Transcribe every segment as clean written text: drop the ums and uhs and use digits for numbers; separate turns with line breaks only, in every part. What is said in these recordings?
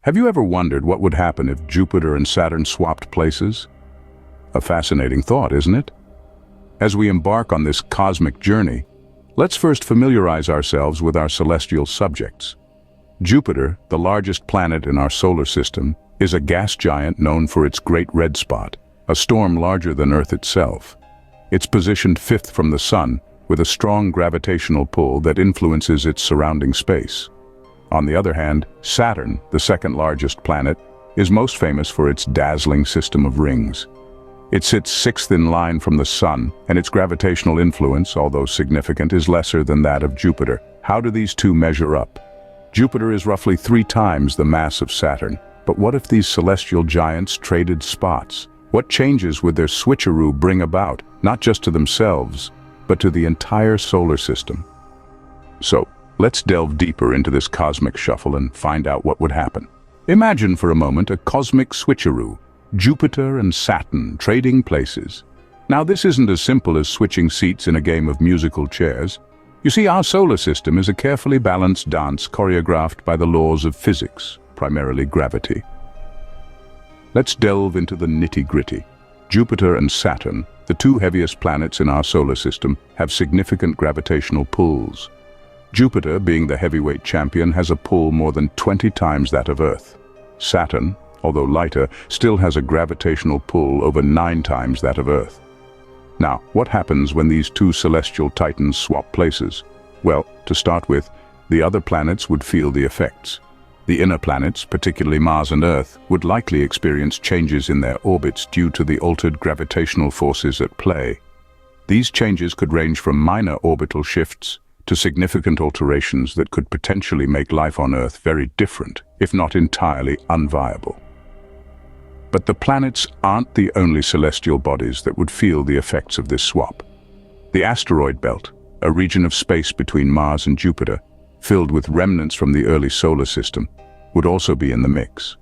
Have you ever wondered what would happen if Jupiter and Saturn swapped places? A fascinating thought, isn't it? As we embark on this cosmic journey, let's first familiarize ourselves with our celestial subjects. Jupiter, the largest planet in our solar system, is a gas giant known for its Great Red Spot, a storm larger than Earth itself. It's positioned fifth from the Sun, with a strong gravitational pull that influences its surrounding space. On the other hand, Saturn, the second largest planet, is most famous for its dazzling system of rings. It sits sixth in line from the Sun, and its gravitational influence, although significant, is lesser than that of Jupiter. How do these two measure up? Jupiter is roughly 3 times the mass of Saturn, but what if these celestial giants traded spots? What changes would their switcheroo bring about, not just to themselves, but to the entire solar system? So, let's delve deeper into this cosmic shuffle and find out what would happen. Imagine for a moment a cosmic switcheroo, Jupiter and Saturn trading places. Now, this isn't as simple as switching seats in a game of musical chairs. You see, our solar system is a carefully balanced dance choreographed by the laws of physics, primarily gravity. Let's delve into the nitty-gritty. Jupiter and Saturn, the 2 heaviest planets in our solar system, have significant gravitational pulls. Jupiter, being the heavyweight champion, has a pull more than 20 times that of Earth. Saturn, although lighter, still has a gravitational pull over 9 times that of Earth. Now, what happens when these 2 celestial titans swap places? Well, to start with, the other planets would feel the effects. The inner planets, particularly Mars and Earth, would likely experience changes in their orbits due to the altered gravitational forces at play. These changes could range from minor orbital shifts to significant alterations that could potentially make life on Earth very different, if not entirely unviable. But the planets aren't the only celestial bodies that would feel the effects of this swap. The asteroid belt, a region of space between Mars and Jupiter, filled with remnants from the early solar system, would also be in the mix.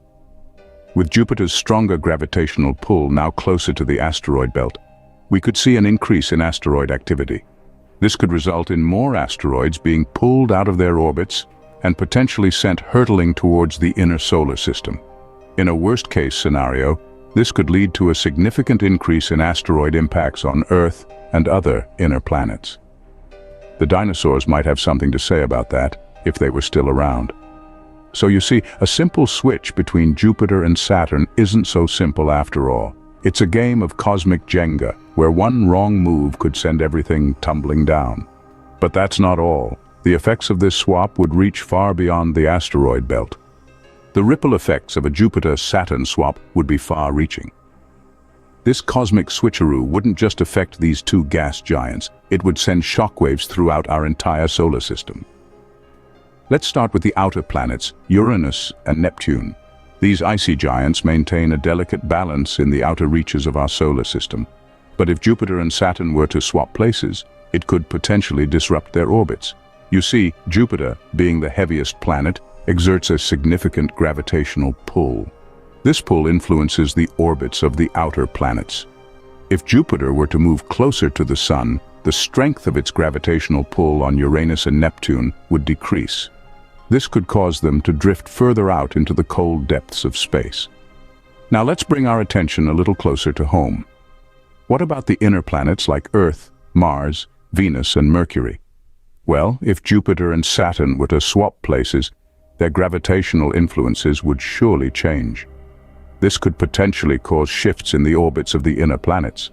With Jupiter's stronger gravitational pull now closer to the asteroid belt, we could see an increase in asteroid activity. This could result in more asteroids being pulled out of their orbits and potentially sent hurtling towards the inner solar system. In a worst-case scenario, this could lead to a significant increase in asteroid impacts on Earth and other inner planets. The dinosaurs might have something to say about that, if they were still around. So you see, a simple switch between Jupiter and Saturn isn't so simple after all. It's a game of cosmic Jenga, where one wrong move could send everything tumbling down. But that's not all. The effects of this swap would reach far beyond the asteroid belt. The ripple effects of a Jupiter-Saturn swap would be far-reaching. This cosmic switcheroo wouldn't just affect these 2 gas giants, it would send shockwaves throughout our entire solar system. Let's start with the outer planets, Uranus and Neptune. These icy giants maintain a delicate balance in the outer reaches of our solar system. But if Jupiter and Saturn were to swap places, it could potentially disrupt their orbits. You see, Jupiter, being the heaviest planet, exerts a significant gravitational pull. This pull influences the orbits of the outer planets. If Jupiter were to move closer to the Sun, the strength of its gravitational pull on Uranus and Neptune would decrease. This could cause them to drift further out into the cold depths of space. Now let's bring our attention a little closer to home. What about the inner planets like Earth, Mars, Venus, and Mercury? Well, if Jupiter and Saturn were to swap places, their gravitational influences would surely change. This could potentially cause shifts in the orbits of the inner planets.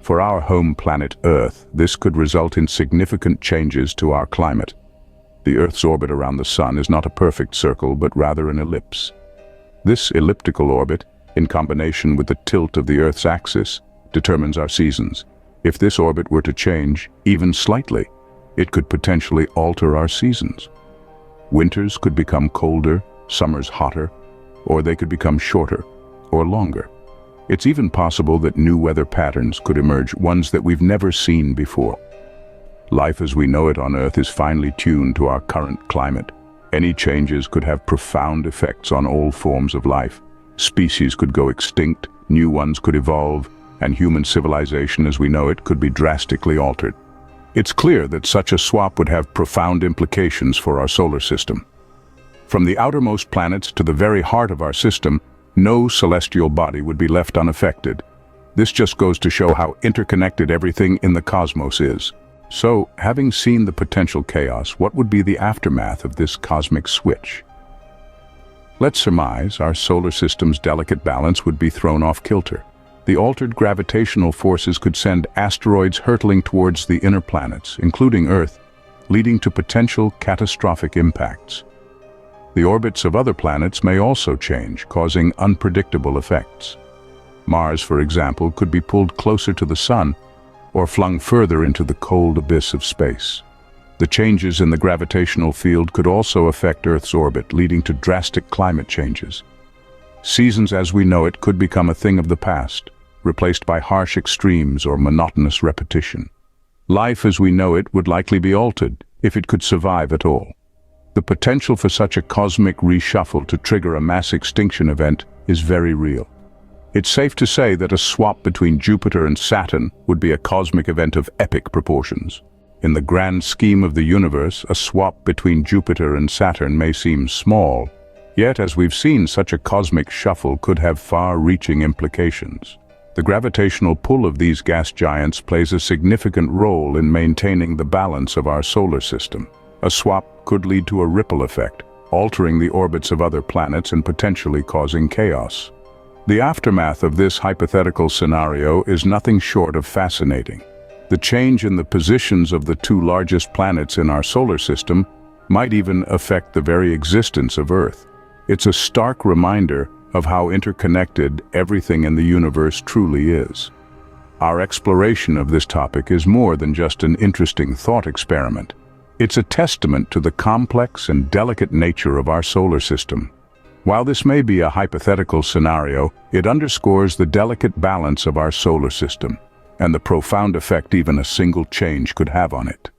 For our home planet Earth, this could result in significant changes to our climate. The Earth's orbit around the Sun is not a perfect circle, but rather an ellipse. This elliptical orbit, in combination with the tilt of the Earth's axis, determines our seasons. If this orbit were to change, even slightly, it could potentially alter our seasons. Winters could become colder, summers hotter, or they could become shorter or longer. It's even possible that new weather patterns could emerge, ones that we've never seen before. Life as we know it on Earth is finely tuned to our current climate. Any changes could have profound effects on all forms of life. Species could go extinct, new ones could evolve, and human civilization as we know it could be drastically altered. It's clear that such a swap would have profound implications for our solar system. From the outermost planets to the very heart of our system, no celestial body would be left unaffected. This just goes to show how interconnected everything in the cosmos is. So, having seen the potential chaos, what would be the aftermath of this cosmic switch? Let's surmise our solar system's delicate balance would be thrown off kilter. The altered gravitational forces could send asteroids hurtling towards the inner planets, including Earth, leading to potential catastrophic impacts. The orbits of other planets may also change, causing unpredictable effects. Mars, for example, could be pulled closer to the Sun or flung further into the cold abyss of space. The changes in the gravitational field could also affect Earth's orbit, leading to drastic climate changes. Seasons as we know it could become a thing of the past, replaced by harsh extremes or monotonous repetition. Life as we know it would likely be altered, if it could survive at all. The potential for such a cosmic reshuffle to trigger a mass extinction event is very real. It's safe to say that a swap between Jupiter and Saturn would be a cosmic event of epic proportions. In the grand scheme of the universe, a swap between Jupiter and Saturn may seem small, yet as we've seen, such a cosmic shuffle could have far-reaching implications. The gravitational pull of these gas giants plays a significant role in maintaining the balance of our solar system. A swap could lead to a ripple effect, altering the orbits of other planets and potentially causing chaos. The aftermath of this hypothetical scenario is nothing short of fascinating. The change in the positions of the two largest planets in our solar system might even affect the very existence of Earth. It's a stark reminder of how interconnected everything in the universe truly is. Our exploration of this topic is more than just an interesting thought experiment. It's a testament to the complex and delicate nature of our solar system. While this may be a hypothetical scenario, it underscores the delicate balance of our solar system and the profound effect even a single change could have on it.